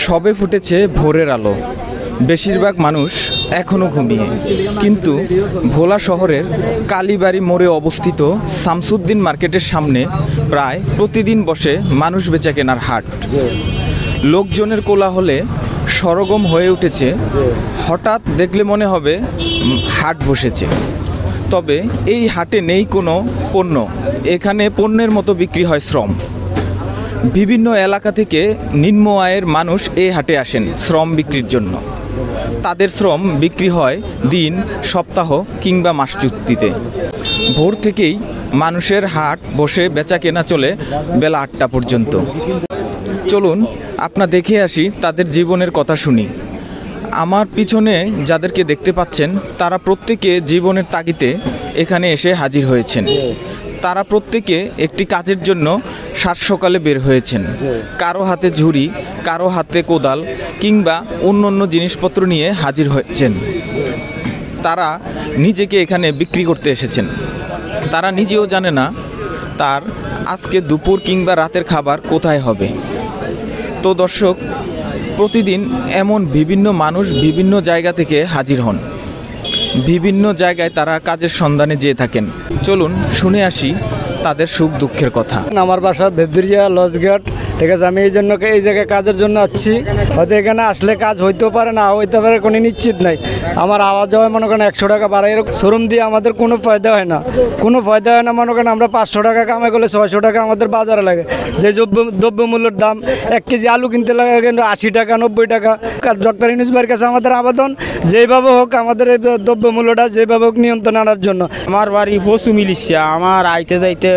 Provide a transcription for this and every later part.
সবে ফুটেছে ভোরের আলো। বেশিরভাগ মানুষ এখনও ঘুমিয়ে, কিন্তু ভোলা শহরের কালীবাড়ি মোড়ে অবস্থিত শামসুদ্দিন মার্কেটের সামনে প্রায় প্রতিদিন বসে মানুষ বেচাকেনার হাট। লোকজনের কোলাহলে সরগম হয়ে উঠেছে। হঠাৎ দেখলে মনে হবে হাট বসেছে। তবে এই হাটে নেই কোনো পণ্য, এখানে পণ্যের মতো বিক্রি হয় শ্রম। বিভিন্ন এলাকা থেকে নিম্ন আয়ের মানুষ এই হাটে আসেন শ্রম বিক্রির জন্য। তাদের শ্রম বিক্রি হয় দিন, সপ্তাহ কিংবা মাস চুক্তিতে। ভোর থেকেই মানুষের হাট বসে বেচা কেনা চলে বেলা 8টা পর্যন্ত। চলুন আপনারা দেখে আসি, তাদের জীবনের কথা শুনি। আমার পিছনে যাদেরকে দেখতে পাচ্ছেন তারা প্রত্যেকে জীবনের তাগিদে এখানে এসে হাজির হয়েছেন। তারা প্রত্যেকে একটি কাজের জন্য সাত সকালে বের হয়েছেন। কারো হাতে ঝুড়ি, কারো হাতে কোদাল কিংবা অন্য অন্য জিনিসপত্র নিয়ে হাজির হয়েছেন। তারা নিজেকে এখানে বিক্রি করতে এসেছেন। তারা নিজেও জানে না তার আজকে দুপুর কিংবা রাতের খাবার কোথায় হবে। তো দর্শক, প্রতিদিন এমন বিভিন্ন মানুষ বিভিন্ন জায়গা থেকে হাজির হন। বিভিন্ন জায়গায় তারা কাজের সন্ধানে যেয়ে থাকেন। চলুন শুনে আসি তাদের সুখ দুঃখের কথা। আমার বাসা ভেদুরিয়া লজঘাট, ঠিক আছে। আমি এই জন্য এই জায়গায় কাজের জন্য আসছি। হয়তো এখানে আসলে কাজ হইতেও পারে, না হইতে পারে, কোনো নিশ্চিত নাই। আমার আওয়াজ হয় মনে করেন 100 টাকা বাড়াই, এরকম শোরুম দিয়ে আমাদের কোনো ফায়দা হয় না, কোনো ফায়দা হয় না। মনে করেন আমরা 500 টাকা কামাই করলে 600 টাকা আমাদের বাজারে লাগে। যে দ্রব্যমূল্যের দাম, 1 কেজি আলু কিনতে লাগে কিন্তু 80 টাকা 90 টাকা। ডক্টর ইউনূস ভাইয়ের কাছে আমাদের আবেদন, যেভাবে হোক আমাদের এই দ্রব্যমূল্যটা যেভাবে হোক নিয়ন্ত্রণ আনার জন্য। আমার বাড়ি পশু মিলিশিয়া, আমার আইতে যাইতে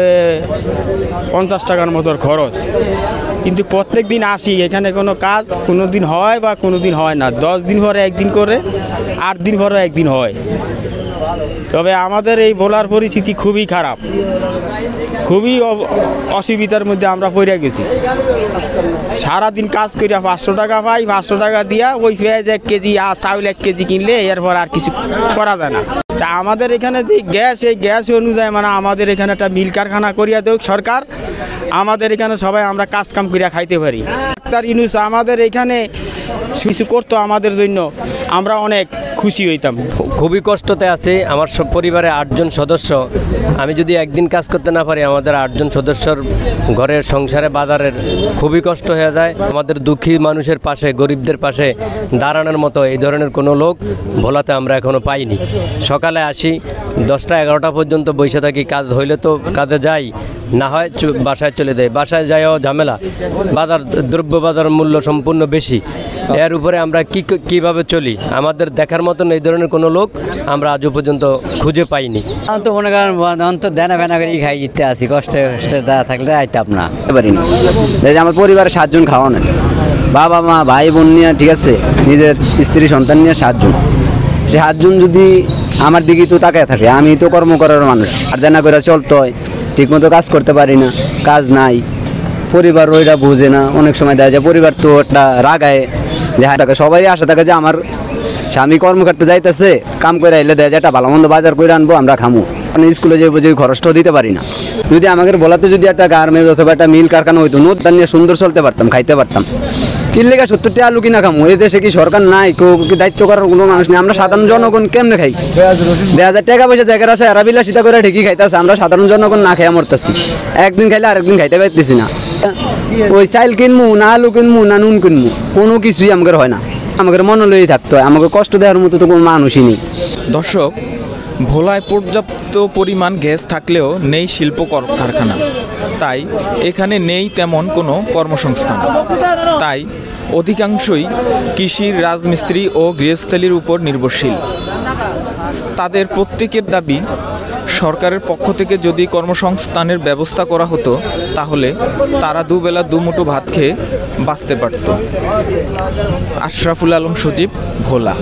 50 টাকার মতো খরচ, কিন্তু প্রত্যেক দিন আসি। এখানে কোনো কাজ কোনো দিন হয় বা কোনো দিন হয় না। 10 দিন পরে একদিন করে, 8 দিন পরে একদিন হয়। তবে আমাদের এই ভোলার পরিস্থিতি খুবই খারাপ, খুবই অসুবিধার মধ্যে আমরা পড়ে গেছি। সারাদিন কাজ করিয়া 500 টাকা পাই, 500 টাকা দিয়া ওই পেঁয়াজ 1 কেজি আর চাউল 1 কেজি কিনলে এরপর আর কিছু করা যায় না। তা আমাদের এখানে যে গ্যাস, এই গ্যাস অনুযায়ী মানে আমাদের এখানে একটা মিল কারখানা করিয়া দেখ সরকার। আমাদের এখানে সবাই আমরা কাজ কাম করিয়া খাইতে পারি। ডাক্তার ইউনূস আমাদের এখানে কিছু করতো আমাদের জন্য, আমরা অনেক খুশি হইতাম। খুবই কষ্টতে আছে আমার সব পরিবারে 8 জন সদস্য। আমি যদি একদিন কাজ করতে না পারি, আমাদের 8 জন সদস্যর ঘরের সংসারে বাজারের খুবই কষ্ট হয়ে যায়। আমাদের দুঃখী মানুষের পাশে, গরিবদের পাশে দাঁড়ানোর মতো এই ধরনের কোনো লোক ভোলাতে আমরা এখনও পাইনি। সকালে আসি, 10টা 11টা পর্যন্ত বসে থাকি। কাজ হইলে তো কাজে যাই, না হয় বাসায় চলে যায়। বাসায় যাইও ঝামেলা, দ্রব্য বাজার মূল্য সম্পূর্ণ বেশি। এর উপরে আমরা কিভাবে চলি? আমাদের দেখার মতন এই ধরনের কোনো লোক আমরা আজও পর্যন্ত খুঁজে পাইনি। আমি তো মনে করেন অন্তত দেনা ফেনা করে খাই দিতে আসি, কষ্টে থাকলে আইতাম না পারিনি। আমার পরিবারে 7 জন খাওয়ানো, বাবা মা ভাই বোন নিয়ে, ঠিক আছে, নিজের স্ত্রী সন্তান নিয়ে 7 জন। সে 7 জন যদি আমার দিকে তো তাকায় থাকে, আমি তো কর্ম করার মানুষ, আর দেনা করে চলতে হয়। ঠিকমতো কাজ করতে পারি না, কাজ নাই, পরিবার ওইটা বুঝে না। অনেক সময় দেখা যায় পরিবার তো একটা রাগায়, দেখা থাকে সবাই আশা থাকে যে আমার স্বামী কর্ম করতে যাইতেছে, কাম করে আইলে দেখা যায় একটা ভালো মন্দ বাজার করে আনবো, আমরা খামো। স্কুলে যে খরচটাও দিতে পারি না। যদি আমাদের বলাতে যদি একটা গার্মেন্টস অথবা একটা মিল কারখানা হইতো, নতুন নিয়ে সুন্দর চলতে পারতাম, খাইতে পারতাম। কিনলে 70টা আলু কিনা খামো? এই দেশে কি সরকার নাই? কেউ কি দায়িত্ব করার কোনো মানুষ নেই? আমরা সাধারণ জনগণ কেমনে খাই? 2000 টাকা পয়সা জায়গার আছে, এরা বিলাসিতা করে ঠিকই খাইতেছে, আমরা সাধারণ জনগণ না খেয়ে মরতেছি। একদিন খাইলে আরেকদিন খাইতে পারতেছি না। ওই চাইল কিনবো না, আলু কিনবো না, নুন কিনবো, কোনো কিছুই আমাদের হয় না। আমাদের মনোলয়ই থাকতে হয়, আমাকে কষ্ট দেওয়ার মতো তো কোনো মানুষই নেই। দর্শক, ভোলায় পর্যাপ্ত পরিমাণ গ্যাস থাকলেও নেই শিল্প কারখানা, তাই এখানে নেই তেমন কোনো কর্মসংস্থান। তাই অধিকাংশই কৃষির, রাজমিস্ত্রি ও গৃহস্থলীর উপর নির্ভরশীল। তাদের প্রত্যেকের দাবি, সরকারের পক্ষ থেকে যদি কর্মসংস্থানের ব্যবস্থা করা হতো তাহলে তারা দুবেলা দুমুঠো ভাত খেয়ে বাঁচতে পারত। আশরাফুল আলম সজীব, ভোলা।